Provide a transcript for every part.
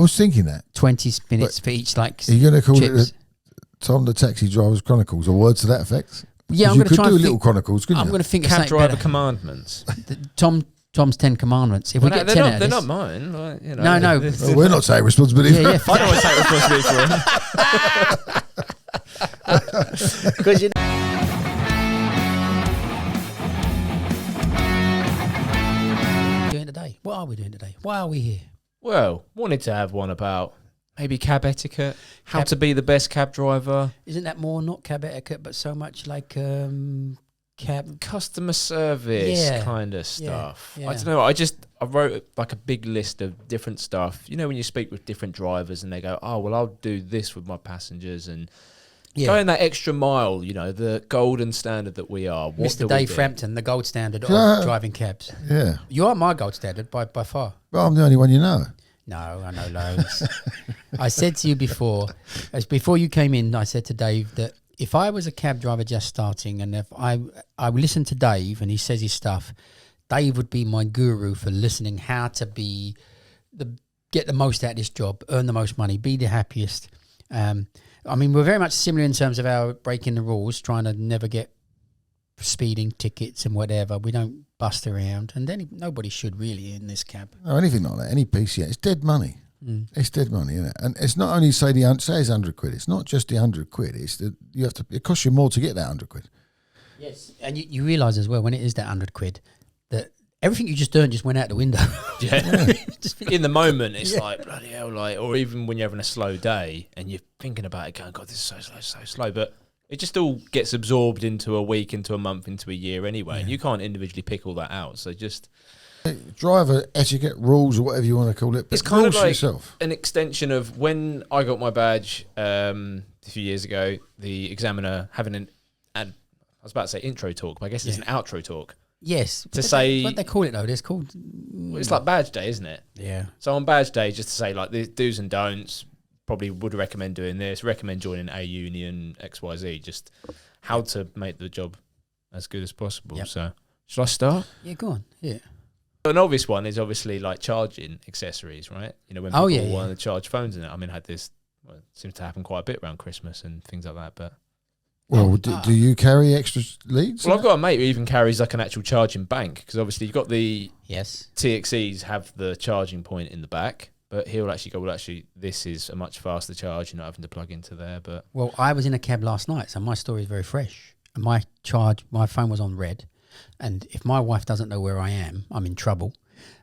I was thinking that. 20 minutes for each, like, Are you going to call chips. it the Tom the Taxi Driver's Chronicles or words to that effect? Yeah, I'm you going to could try do and little chronicles, couldn't I'm you? going to think of Cab something driver better. commandments. Tom's 10 commandments. If we get 10 out of they're this, not mine. Like, you know, No. Well, we're not taking responsibility. Yeah, I don't want to take responsibility for it. because doing today. What are we doing today? Why are we here? Well, wanted to have one about maybe cab etiquette, how to be the best cab driver. Isn't that more not cab etiquette, but so much like cab Customer service Yeah. kind of stuff. Yeah. I don't know. I wrote like a big list of different stuff. You know, when you speak with different drivers and they go, oh, well, I'll do this with my passengers and going that extra mile, you know, the golden standard that we are. What Mr. do we Dave do? Frampton, the gold standard Yeah. of driving cabs. Yeah. You are my gold standard by far. But I'm the only one you know. No, I know loads. I said to you before you came in, I said to Dave that if I was a cab driver just starting and if I would listen to Dave and he says his stuff, Dave would be my guru for listening how to be get the most out of this job, earn the most money, be the happiest. I mean, we're very much similar in terms of our breaking the rules, trying to never get speeding tickets and whatever. We don't bust around, and then nobody should really in this cab. Or anything like that. Any PCA. It's dead money. It's dead money, isn't it? And it's not only say it's 100 quid. It's not just the 100 quid. It's it costs you more to get that 100 quid. Yes, and you realise as well when it is that 100 quid that everything you just earned just went out the window. Yeah. In the moment, it's like, bloody hell, like, or even when you're having a slow day and you're thinking about it going, God, this is so slow. But it just all gets absorbed into a week, into a month, into a year anyway. And you can't individually pick all that out. So just... Driver etiquette, rules, or whatever you want to call it. But It's kind of rules like yourself. an extension of when I got my badge a few years ago, the examiner having I was about to say intro talk, but I guess it's an outro talk. Yes, To say... what they call it though, it's called... It's like badge day, isn't it? Yeah. So on badge day, just to say like the do's and don'ts, probably would recommend doing this, recommend joining a union, XYZ, just how to make the job as good as possible. Yep. So should I start? Yeah, go on. Yeah. An obvious one is obviously like charging accessories, right? You know, when people want to charge phones in it. I mean, it seems to happen quite a bit around Christmas and things like that. But Well, do you carry extra leads? I've got a mate who even carries like an actual charging bank because obviously you've got the TXEs have the charging point in the back, but he'll actually go, well, actually, this is a much faster charge. You're not having to plug into there. But well, I was in a cab last night, so my story is very fresh. And my phone was on red. And if my wife doesn't know where I am, I'm in trouble.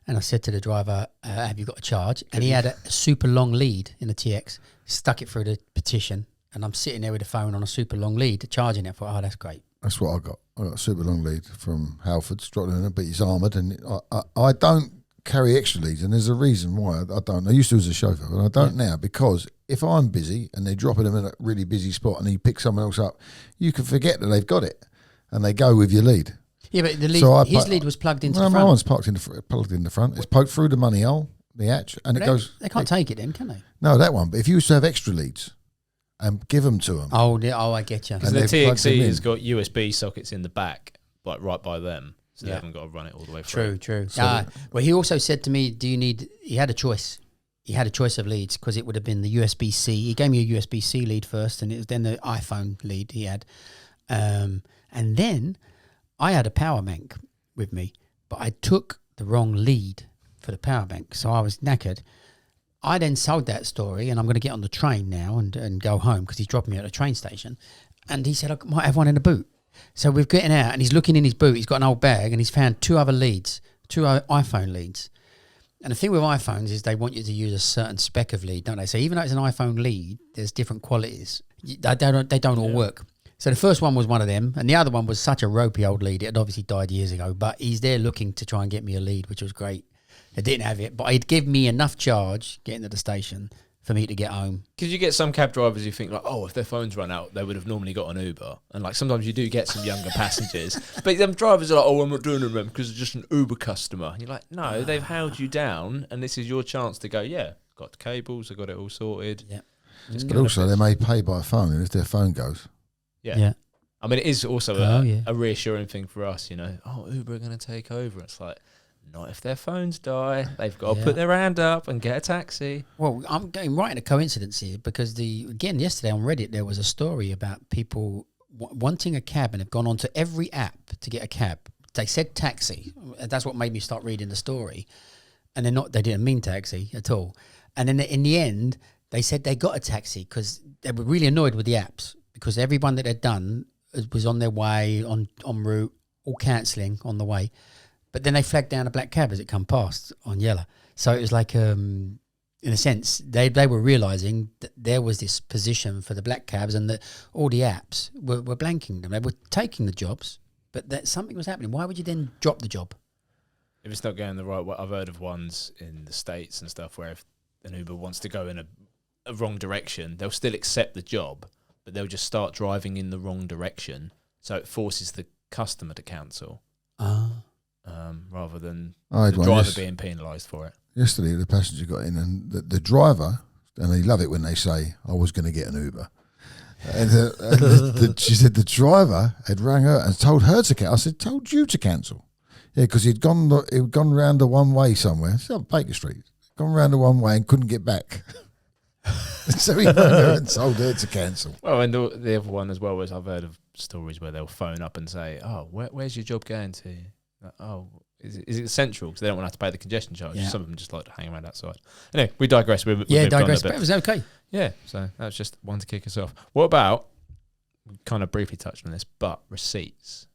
And I said to the driver, have you got a charge? And he had a super long lead in the TX, stuck it through the petition. And I'm sitting there with the phone on a super long lead, charging it. I thought, oh, that's great. That's what I got. I got a super long lead from Halfords, Drogheda, but it's armoured. And I don't carry extra leads. And there's a reason why I don't. I used to as a chauffeur, but I don't now because if I'm busy and they're dropping them in a really busy spot and you pick someone else up, you can forget that they've got it and they go with your lead. Yeah, but the lead, his lead was plugged into the front. My one's plugged in the front. It's poked through the money hole, the hatch, and it goes. They can't take it then, can they? No, that one. But if you used to have extra leads and give them to them. Oh, I get you. because the TXE has got USB sockets in the back, like right by them, so they haven't got to run it all the way through. True. Well, he also said to me, do you need... He had a choice. He had a choice of leads because it would have been the USB-C. He gave me a USB-C lead first, and it was then the iPhone lead he had. And then I had a power bank with me, but I took the wrong lead for the power bank, so I was knackered. I then sold that story, and I'm going to get on the train now and go home because he's dropping me at the train station. And he said, I might have one in the boot. So we're getting out, and he's looking in his boot. He's got an old bag, and he's found two other leads, two iPhone leads. And the thing with iPhones is they want you to use a certain spec of lead, don't they? So even though it's an iPhone lead, there's different qualities. They don't all work. So the first one was one of them, and the other one was such a ropey old lead. It had obviously died years ago, but he's there looking to try and get me a lead, which was great. I didn't have it, but he'd give me enough charge getting to the station for me to get home. Because you get some cab drivers who think like, oh, if their phones run out, they would have normally got an Uber. And like sometimes you do get some younger passengers. But them drivers are like, oh, I'm not doing it because it's just an Uber customer. And you're like, no, they've held you down and this is your chance to go, yeah, got the cables, I got it all sorted. Yeah. But also they may pay by phone, and if their phone goes. Yeah. I mean, it is also a reassuring thing for us, you know. Oh, Uber are going to take over. It's like, Not if their phones die. They've got to Yeah. put their hand up and get a taxi. Well, I'm going right in a coincidence here because yesterday on Reddit there was a story about people wanting a cab and have gone onto every app to get a cab. They said taxi. That's what made me start reading the story, and they didn't mean taxi at all. And then in the end, they said they got a taxi because they were really annoyed with the apps because everyone that they'd done was on their way en route, all cancelling on the way. But then they flagged down a black cab as it come past on yellow. So it was like, in a sense, they were realising that there was this position for the black cabs and that all the apps were blanking them. They were taking the jobs, but that something was happening. Why would you then drop the job? If it's not going the right way, I've heard of ones in the States and stuff where if an Uber wants to go in a wrong direction, they'll still accept the job, but they'll just start driving in the wrong direction. So it forces the customer to cancel. Rather than I had the one driver being penalised for it. yesterday. The passenger got in, and the driver, and they love it when they say, "I was going to get an Uber." And she said the driver had rang her and told her to cancel. I said, "Told you to cancel." Yeah, because he'd gone round the one way somewhere. It's up Baker Street. Gone round the one way and couldn't get back. So he rang her and told her to cancel. Well, and the other one as well was I've heard of stories where they'll phone up and say, "Oh, where's your job going to?" Like, "Oh, is it central?" Because they don't want to have to pay the congestion charge. Yeah. Some of them just like to hang around outside. Anyway, we digress. We moved digress. on a But it bit. was okay. Yeah, so that's just one to kick us off. What about, we kind of briefly touched on this, but receipts,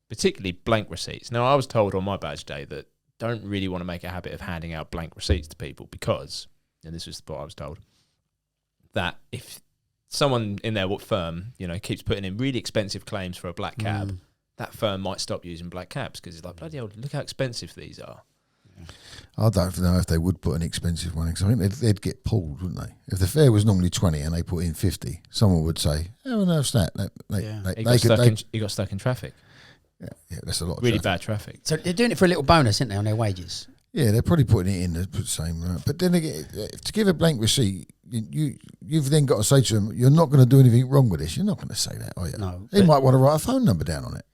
particularly blank receipts. Now, I was told on my badge day that don't really want to make a habit of handing out blank receipts to people because, and this was what I was told, that if someone in their firm, keeps putting in really expensive claims for a black cab, that firm might stop using black cabs because it's like, bloody hell, look how expensive these are. I don't know if they would put an expensive one in, because I think they'd get pulled, wouldn't they? If the fare was normally 20 and they put in 50, someone would say, "Oh, no, it's that." He got stuck in traffic. Yeah, that's a lot of Really traffic. bad traffic. So they're doing it for a little bonus, aren't they, on their wages? Yeah, they're probably putting it in the same. But then again, to give a blank receipt, you've then got to say to them, "You're not going to do anything wrong with this." You're not going to say that, are you? No. He might want to write a phone number down on it.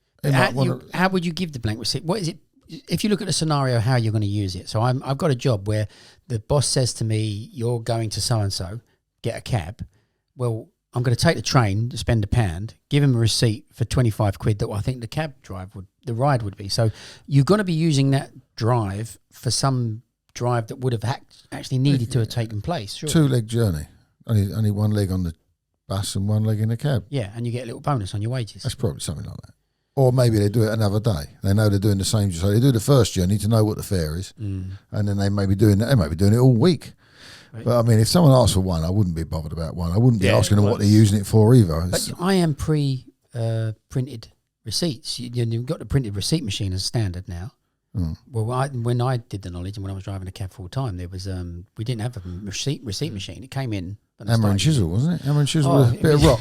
How would you give the blank receipt? What is it? If you look at the scenario, how you're going to use it. So I've got a job where the boss says to me, "You're going to so-and-so, get a cab." Well, I'm going to take the train, spend £1, give him a receipt for 25 quid that I think the ride would be. So you're going to be using that drive for some drive that would have actually needed to have taken place. Sure. 2-leg journey. Only one leg on the bus and one leg in the cab. Yeah, and you get a little bonus on your wages. That's probably something like that. Or maybe they do it another day. They know they're doing the same. So they do the first journey to know what the fare is, and then they may be doing it all week. Right. But I mean, if someone asked for one, I wouldn't be bothered about one. I wouldn't be asking them what they're using it for either. But I am printed receipts. You've got the printed receipt machine as standard now. Well, when I did the knowledge and when I was driving a cab full time, there was we didn't have a receipt machine. It came in. Hammer and chisel, wasn't it? Hammer and chisel with a bit of rock.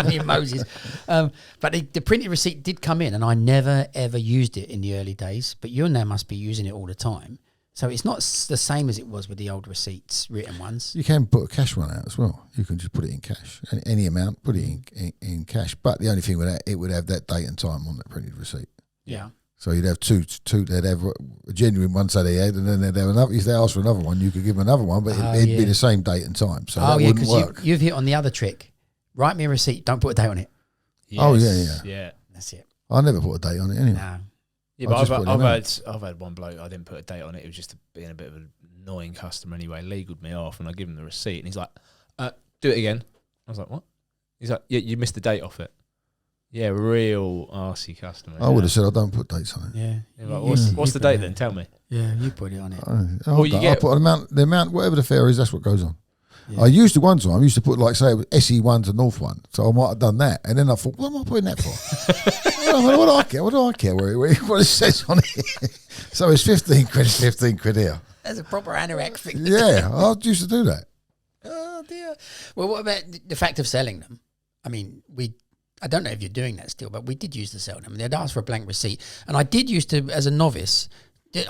with Moses. But the printed receipt did come in, and I never ever used it in the early days. But you now must be using it all the time. So it's not the same as it was with the old receipts, written ones. You can put a cash one out as well. You can just put it in cash. Any amount, put it in cash. But the only thing with that, it would have that date and time on that printed receipt. Yeah. So you'd have two. They'd have a genuine one, say they had, and then they'd have another. If they asked for another one, you could give them another one, but it'd be the same date and time. So that wouldn't work. You've hit on the other trick. Write me a receipt. Don't put a date on it. Yes. Oh, yeah. Yeah. That's it. I never put a date on it anyway. No. Yeah, I'll but just put it in I've had one bloke, I didn't put a date on it. It was just being a bit of an annoying customer anyway. Legaled me off, and I give him the receipt, and he's like, "Do it again." I was like, "What?" He's like, "Yeah, you missed the date off it." Yeah, real arsey customer. I would have said I don't put dates on it. Yeah. Like, what's the date then? Tell me. Yeah, you put it on it. I put the amount, whatever the fare is, that's what goes on. Yeah. I used to one time. I used to put say it was SE1 to North 1, so I might have done that, and then I thought, what am I putting that for? what do I care? What do I care what it says on it? So it's 15 quid. It's 15 quid here. That's a proper anorak thing. Yeah, I used to do that. Oh dear. Well, what about the fact of selling them? I mean, I don't know if you're doing that still, but we did used to sell them. They'd ask for a blank receipt, and I did used to, as a novice,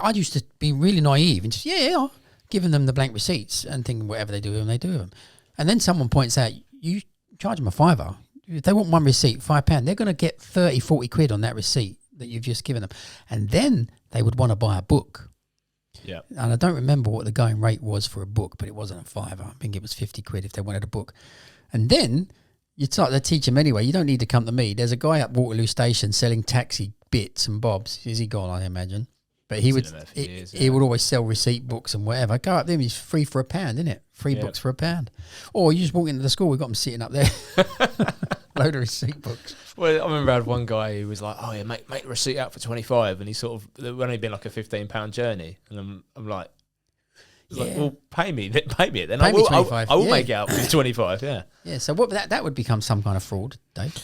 I used to be really naive and just giving them the blank receipts and thinking whatever they do with them, they do with them. And then someone points out, you charge them a £5. If they want one receipt, £5, they're going to get 30, 40 quid on that receipt that you've just given them. And then they would want to buy a book. Yeah. And I don't remember what the going rate was for a book, but it wasn't a £5. I think it was 50 quid if they wanted a book. And then you'd start to teach them anyway. You don't need to come to me. There's a guy at Waterloo Station selling taxi bits and bobs. Is he gone, I imagine? But he would he would always sell receipt books and whatever. Go up there, he's free for £1, isn't it? Free books for £1. Or you just walk into the school, we've got them sitting up there. Load of receipt books. Well, I remember I had one guy who was like, "Oh yeah, make a receipt out for 25," and he sort of it would only been like a £15 journey, and I'm like, well, pay me it then. Pay me 25. I will make it out for 25. Yeah. Yeah. So what that would become some kind of fraud, Dave.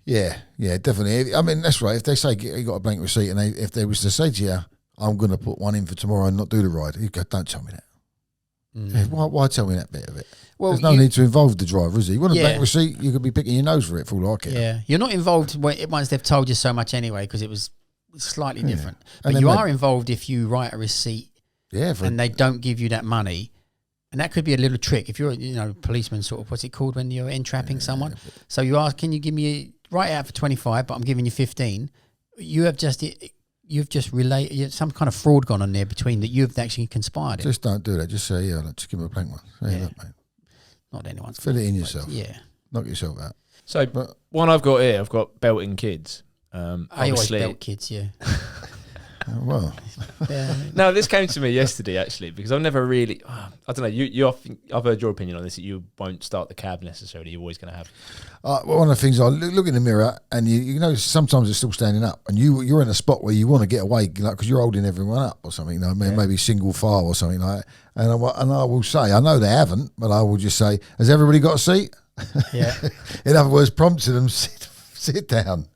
Yeah, definitely. I mean, that's right. If they say you got a blank receipt, and if they was to say to you, "I'm going to put one in for tomorrow and not do the ride," you go, "Don't tell me that." Yeah, why tell me that bit of it? Well, there's no need to involve the driver, is there? You want a blank receipt, you could be picking your nose for it for all I care. Yeah, you're not involved once they've told you so much anyway, because it was slightly different. But you are involved if you write a receipt and they don't give you that money. And that could be a little trick. If you're, policeman sort of, what's it called when you're entrapping someone? So you ask, can you give me, write it out for 25, but I'm giving you 15. You've just relayed some kind of fraud gone on there between that you've actually conspired in. Just don't do that. Just say, just give me a blank one. Look, mate. Not anyone's Fill it in yourself. Yeah. Knock yourself out. So one I've got here, I've got belting kids. I always belt kids, yeah. Well. Yeah. No, this came to me yesterday actually, because I've never really, I don't know, you often, I've heard your opinion on this, that you won't start the cab necessarily, you're always going to have. Well, one of the things, I look in the mirror and you know sometimes it's still standing up and you're in a spot where you want to get away, like, because you're holding everyone up or something, maybe single file or something like that. And I will say, I know they haven't, but I will just say, has everybody got a seat? Yeah. In other words, prompting them, sit down.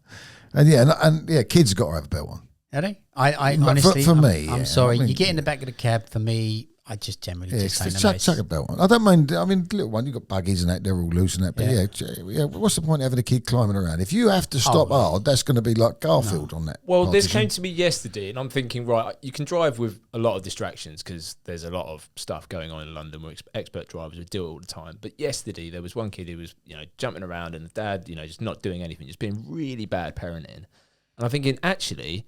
And kids got to have a belt on. Are they? I honestly, for me, I'm sorry. You get in the back of the cab. For me, I just generally just say chuck a belt on. I don't mind. I mean, little one, you got buggies and that, they're all loose and that. But what's the point of having a kid climbing around? If you have to stop hard, that's going to be like Garfield on that. Well, partition. this came to me yesterday, and I'm thinking, right, you can drive with a lot of distractions because there's a lot of stuff going on in London where expert drivers would do it all the time. But yesterday, there was one kid who was, jumping around, and the dad, just not doing anything, just being really bad parenting. And I'm thinking, actually,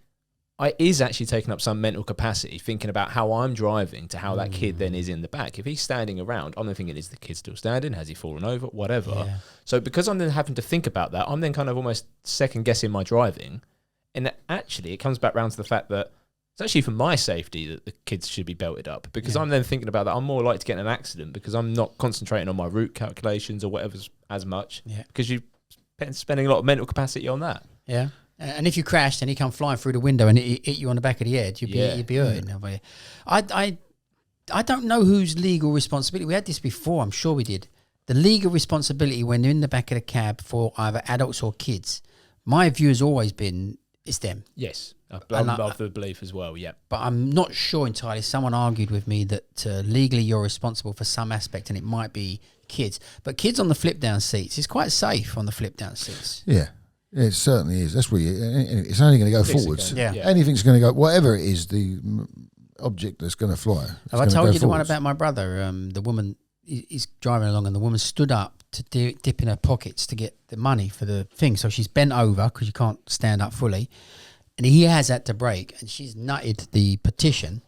I is actually taking up some mental capacity thinking about how I'm driving to how that kid then is in the back. If he's standing around, I'm then thinking, is the kid still standing? Has he fallen over? Whatever. Yeah. So because I'm then having to think about that, I'm then kind of almost second guessing my driving. And actually, it comes back round to the fact that it's actually for my safety that the kids should be belted up, because I'm then thinking about that. I'm more likely to get in an accident because I'm not concentrating on my route calculations or whatever's as much, because you're spending a lot of mental capacity on that. Yeah. And if you crashed and he come flying through the window and it hit you on the back of the head, you'd be hurting. I don't know whose legal responsibility. We had this before, I'm sure we did. The legal responsibility when they're in the back of the cab for either adults or kids. My view has always been it's them. Yes, I'm of the belief as well, yeah. But I'm not sure entirely. Someone argued with me that legally you're responsible for some aspect and it might be kids. But kids on the flip-down seats, it's quite safe on the flip-down seats. Yeah. It certainly is. That's where it's only going to go forwards. Yeah. Anything's going to go, whatever it is, the object that's going to fly. Have I told you the one about my brother? The woman, he's driving along and the woman stood up to dip in her pockets to get the money for the thing. So she's bent over because you can't stand up fully. And he has had to brake and she's nutted the petition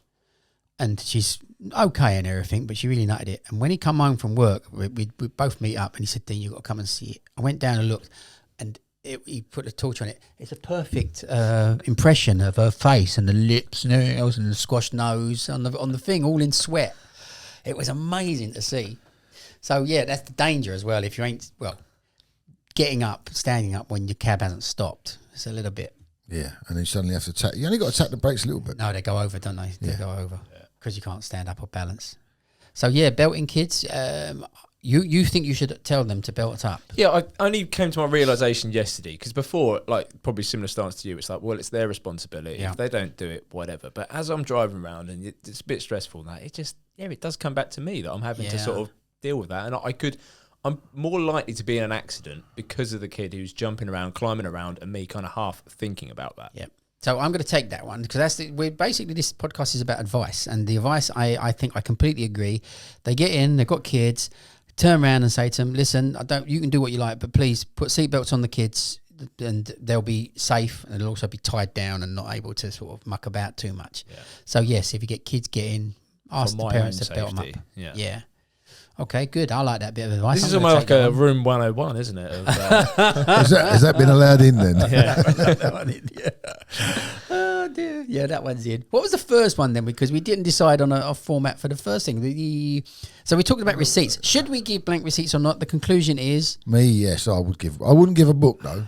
and she's okay and everything, but she really nutted it. And when he come home from work, we both meet up and he said, Dean, you've got to come and see it. I went down and looked and he put a torch on it. It's a perfect impression of her face and the lips and everything else and the squashed nose on the thing, all in sweat. It was amazing to see. So yeah, that's the danger as well. If you ain't standing up when your cab hasn't stopped, it's a little bit. Yeah, and then you suddenly have to tap. You only got to tap the brakes a little bit. No, they go over, don't they? They go over because you can't stand up or balance. So yeah, belting kids. You think you should tell them to belt up? Yeah, I only came to my realisation yesterday, because before, like, probably similar stance to you, it's like, well, it's their responsibility. Yeah. If they don't do it, whatever. But as I'm driving around and it's a bit stressful now, it does come back to me that I'm having to sort of deal with that. And I'm more likely to be in an accident because of the kid who's jumping around, climbing around, and me kind of half thinking about that. Yeah. So I'm going to take that one because basically this podcast is about advice, and the advice I think I completely agree. They get in, they've got kids. Turn around and say to them, listen, you can do what you like, but please put seatbelts on the kids. and they'll be safe, and they'll also be tied down and not able to sort of muck about too much. Yeah. So yes, if you get kids getting, ask For the my parents own to belt them up. safety, yeah. Yeah. Okay, good. I like that bit of advice. This is I'm gonna almost take like that a on. room 101, isn't it? Of, Has that been allowed in then? That one in, yeah. Oh dear. Yeah, that one's in. What was the first one then? Because we didn't decide on a format for the first thing. So we talked about receipts. Should we give blank receipts or not? The conclusion is Me, yes, I would give. I wouldn't give a book though.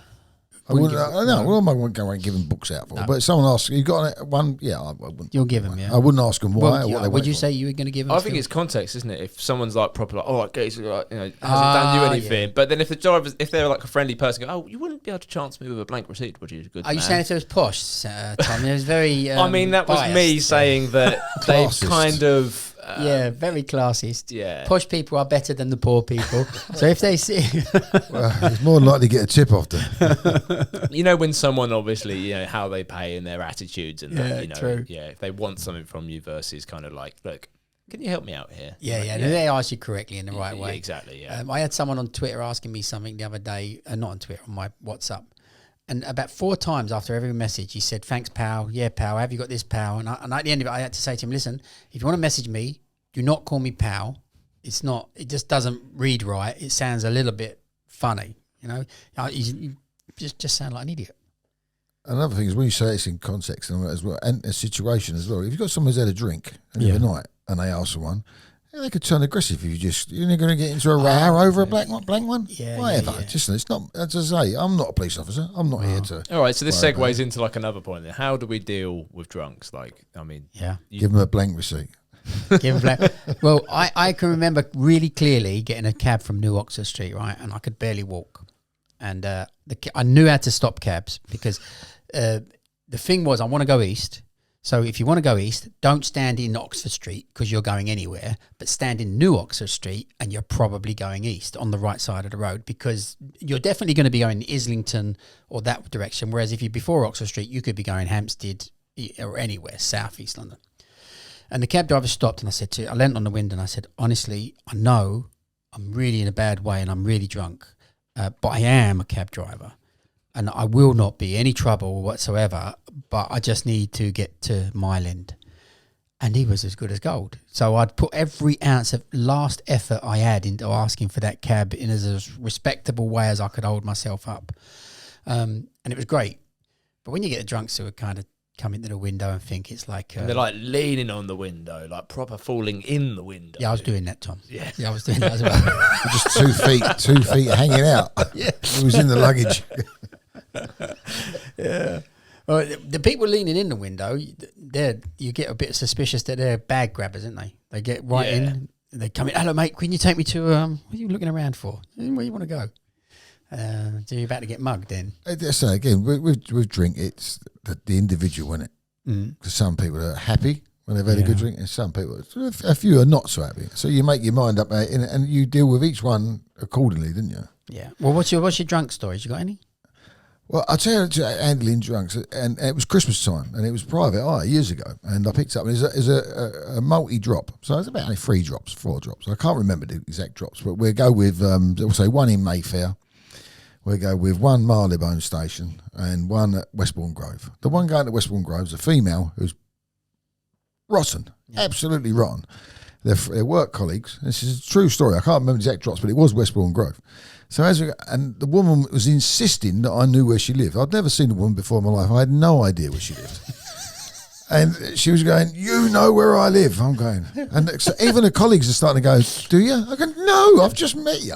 I wouldn't. give- No, well, I wouldn't go around giving books out for. But if someone asks, you got one? Yeah, I wouldn't. you'll give them. Yeah. I wouldn't ask them why. Well, or what they would wait you for. say you were going to give them? I think it's context, isn't it? If someone's like proper, like, oh, okay, so like, hasn't done Ah, you anything. But then if the driver, if they're like a friendly person, go, oh, you wouldn't be able to chance me with a blank receipt, would you? Good Are you man. saying if it was posh, Tom? It was very. I mean, that was me biased. saying that they've Classist. kind of. Yeah, very classist. Yeah. Posh people are better than the poor people. So if they see, Well, it's more likely to get a tip off them. You know, when someone obviously, you know, how they pay and their attitudes and Yeah, that, you know, true. yeah, if they want something from you versus kind of like, look, can you help me out here? yeah, Like, yeah, they ask you correctly in the right yeah, way. exactly, yeah. I had someone on Twitter asking me something the other day, not on Twitter, on my WhatsApp. And about 4 times after every message, he said, thanks, pal. Yeah, pal. Have you got this, pal? And at the end of it, I had to say to him, listen, if you want to message me, do not call me pal. It's not, it just doesn't read right. It sounds a little bit funny, you know? You just sound like an idiot. Another thing is when you say it's in context and all that as well, and a situation as well. If you've got someone who's had a drink the other night and they ask for one, yeah, they could turn aggressive if you're not going to get into a row over a blank one. Yeah, whatever. yeah, yeah. Just it's not. As I say, I'm not a police officer. I'm not here to All right, so this worry about segues into like another point there. How do we deal with drunks? Like, I mean, Yeah. give them a blank receipt. Give 'em black. Well, I can remember really clearly getting a cab from New Oxford Street, right? And I could barely walk. And I knew how to stop cabs because the thing was I want to go east. So if you want to go east, don't stand in Oxford Street because you're going anywhere, but stand in New Oxford Street and you're probably going east on the right side of the road because you're definitely going to be going Islington or that direction. Whereas if you're before Oxford Street, you could be going Hampstead or anywhere, south East London. And the cab driver stopped and I leant on the window and I said, honestly, I know I'm really in a bad way and I'm really drunk, but I am a cab driver and I will not be any trouble whatsoever, but I just need to get to Mile End. And he was as good as gold. So I'd put every ounce of last effort I had into asking for that cab in as respectable way as I could hold myself up. And it was great. But when you get the drunks who are kind of come into the window and think it's like... and they're like leaning on the window, like proper falling in the window. yeah, I was doing that, Tom. Yeah. I was doing that as well. Just 2 feet hanging out. Yeah. It was in the luggage. Yeah. Well, the people leaning in the window, you get a bit suspicious that they're bag grabbers, aren't they? They get right Yeah. in, they come in, hello mate, can you take me to, what are you looking around for? Where you want to go? So you're about to get mugged then. So again, with drink, it's the individual, isn't it? Mm. Because some people are happy when they've had a Yeah. good drink, and some people, a few are not so happy. So you make your mind up, and you deal with each one accordingly, didn't you? Yeah. Well, what's your drunk stories? You got any? Well, I'll tell you, handling drunks, and it was Christmas time, and it was private eye years ago, and I picked up, it's a multi-drop, so it's about only 4 drops. I can't remember the exact drops, but we'll go with, we'll say one in Mayfair, we'll go with one Marylebone Station, and one at Westbourne Grove. The one going to Westbourne Grove is a female who's rotten, absolutely rotten. They're work colleagues. This is a true story. I can't remember the exact drops, but it was Westbourne Grove. So and the woman was insisting that I knew where she lived. I'd never seen a woman before in my life. I had no idea where she lived. And she was going, you know where I live. I'm going. And so even the colleagues are starting to go, do you? I go, no, I've just met you.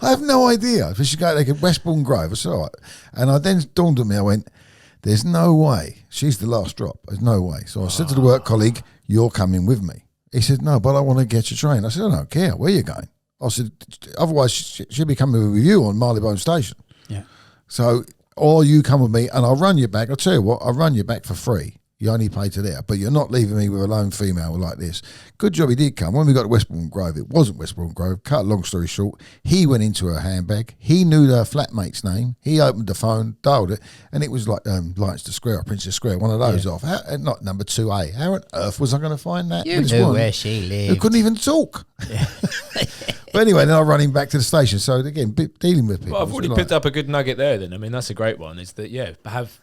I have no idea. But she's going, they go, Westbourne Grove. I said, all right. And I then dawned on me, I went, there's no way. She's the last drop. There's no way. So I said to the work colleague, you're coming with me. He said, no, but I want to get your train. I said, I don't care. Where are you going? I said, otherwise she'll be coming with you on Marylebone Station. Yeah. So, or you come with me and I'll run you back. I'll tell you what, I'll run you back for free. You only pay to there, but you're not leaving me with a lone female like this. Good job he did come. When we got to Westbourne Grove, it wasn't Westbourne Grove. Cut a long story short, he went into her handbag. He knew her flatmate's name. He opened the phone, dialed it, and it was like Leinster Square or Princess Square, one of those off. Not number 2A. How on earth was I going to find that? You But it's knew one where she who lived. couldn't even talk. But anyway, then I run him back to the station. So again, dealing with people. Well, I've already picked up a good nugget there. Then I mean, that's a great one. Is that have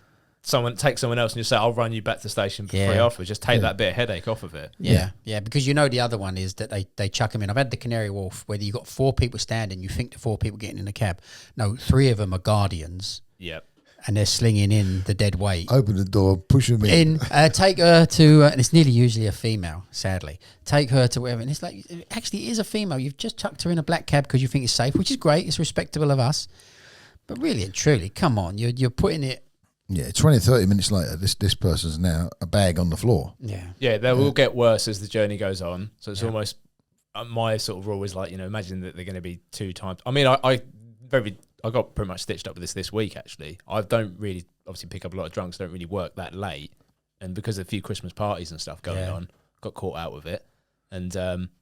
take someone else and just say, I'll run you back to the station for free offer. Just take that bit of headache off of it. Yeah, because the other one is that they chuck them in. I've had the Canary Wharf where you've got 4 people standing. You think the 4 people getting in the cab. No, 3 of them are guardians. Yep. And they're slinging in the dead weight. Open the door, push them in. Take her to, and it's nearly usually a female, sadly. Take her to wherever. And it's like, actually, it is a female. You've just chucked her in a black cab because you think it's safe, which is great. It's respectable of us. But really and truly, come on, you're putting it. Yeah, 20, 30 minutes later, this person's now a bag on the floor. Yeah, they will get worse as the journey goes on. So it's almost my sort of rule is like, imagine that they're going to be 2 times. I mean, I got pretty much stitched up with this week actually. I don't really obviously pick up a lot of drunks. Don't really work that late, and because of a few Christmas parties and stuff going on, got caught out with it. And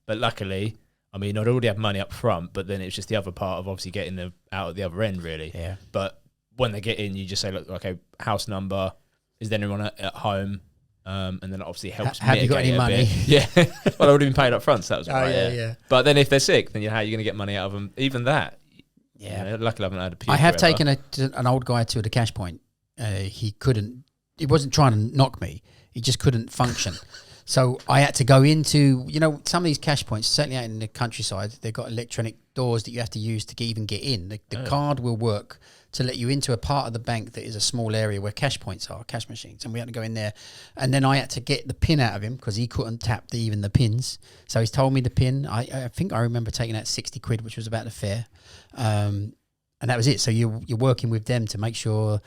but luckily, I mean, I'd already had money up front, but then it's just the other part of obviously getting them out at the other end, really. Yeah. But when they get in, you just say, look, okay, house number, is there anyone at home? And then it obviously helps Have you got any money? Yeah. Well, I would have been paid up front, so that was right. Yeah. But then if they're sick, then how are you going to get money out of them? Even that. Yeah. Luckily I haven't had a puke I have forever. taken an old guy to the cash point. He wasn't trying to knock me. He just couldn't function. So I had to go into, some of these cash points, certainly out in the countryside, they've got electronic doors that you have to use to even get in. The card will work to let you into a part of the bank that is a small area where cash points are, cash machines. And we had to go in there. And then I had to get the pin out of him because he couldn't tap even the pins. So he's told me the pin. I think I remember taking out 60 quid, which was about the fare. And that was it. So you're working with them to make sure.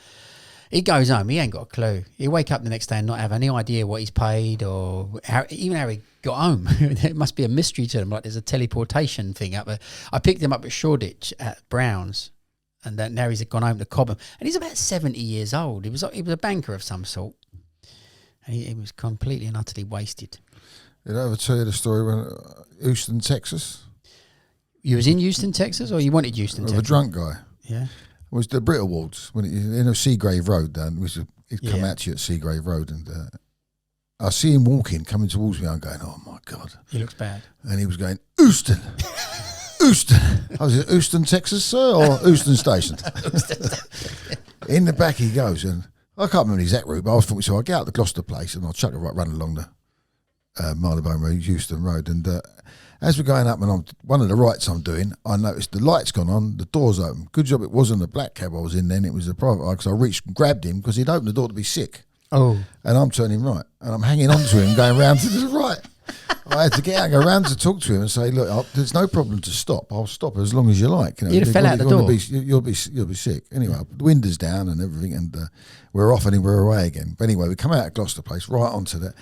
He goes home, he ain't got a clue. He'll wake up the next day and not have any idea what he's paid or how he got home. It must be a mystery to them, like there's a teleportation thing up there. I picked him up at Shoreditch at Brown's, and then now he's gone home to Cobham. And he's about 70 years old. He was a banker of some sort. And he was completely and utterly wasted. Did I ever tell you the story when Houston, Texas? You was in Houston, Texas, or you wanted Houston, Of Texas? a drunk guy. Yeah. It was the Brit Awards when in Seagrave Road. He'd come out to you at Seagrave Road, and I see him coming towards me. I'm going, oh my God, He looks bad. and he was going, Houston, Houston. I was at Houston, Texas, sir, or Houston Station. In the back he goes, and I can't remember the exact route, but I was thinking, so I get out the Gloucester place and I'll chuck a run along the Marylebone Road, Houston Road, and as we're going up, and one of the rights I'm doing, I noticed the light's gone on, the door's open. Good job it wasn't a black cab I was in then, it was a private eye, because I reached and grabbed him because he'd opened the door to be sick. Oh. And I'm turning right, and I'm hanging on to him, going round to the right. I had to get out and go round to talk to him and say, look, there's no problem to stop. I'll stop as long as you like. You'd have fell out the door. You'll be sick. Anyway, the windows down and everything, and we're off and we're away again. But anyway, we come out of Gloucester Place, right onto that.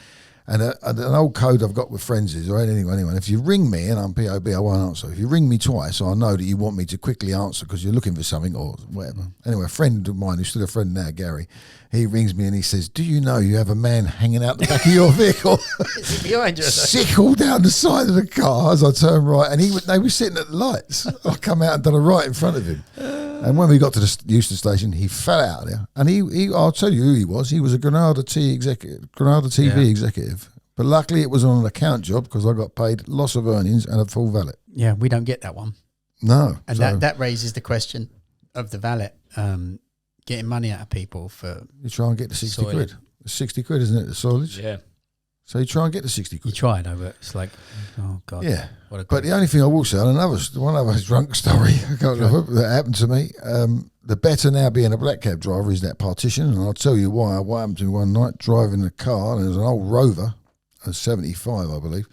And an old code I've got with friends is, right, anyway, if you ring me and I'm POB, I won't answer. If you ring me twice, I know that you want me to quickly answer because you're looking for something or whatever. Anyway, a friend of mine, who's still a friend now, Gary, he rings me and he says, do you know you have a man hanging out the back of your vehicle? Is he behind you? Sick all down the side of the car as I turn right. And they were sitting at the lights. I come out and done a right in front of him. And when we got to the Euston station, he fell out of there. And I'll tell you who he was. He was a Granada TV executive. But luckily it was on an account job because I got paid loss of earnings and a full valet. Yeah, we don't get that one. No. And that raises the question of the valet, getting money out of people for... You try and get the 60 soilage. quid. It's 60 quid, isn't it, the soilage? Yeah. So you try and get the 60 You quid. try though, but it's like, oh God. Yeah. What a But the only thing I will say, one other drunk story that happened to me, the better now being a black cab driver is that partition, and I'll tell you why. What happened to me one night, driving a car, and there was an old Rover, a 75, I believe,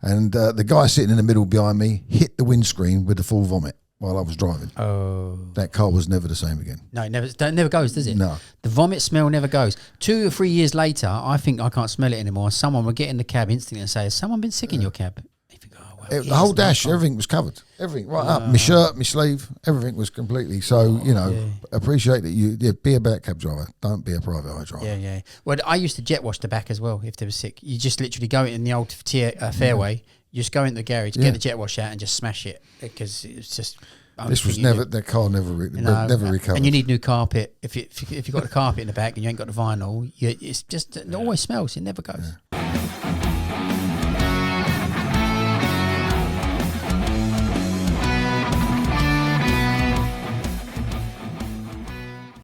and the guy sitting in the middle behind me hit the windscreen with the full vomit while I was driving. Oh. That car was never the same again. No, it never goes, does it? No. The vomit smell never goes. 2 or 3 years later, I think I can't smell it anymore. Someone will get in the cab instantly and say, has someone been sick in your cab? You think, oh, well, The whole dash, everything was covered. Everything, right up. My shirt, my sleeve, everything was completely. So, appreciate that you be a black cab driver. Don't be a private eye driver. Yeah. Well, I used to jet wash the back as well if they were sick. You just literally go in the old fairway, you just go into the garage, get the jet wash out and just smash it because it's just... This was never, that car never recovered. And you need new carpet. If you got the carpet in the back and you ain't got the vinyl, it always smells. It never goes.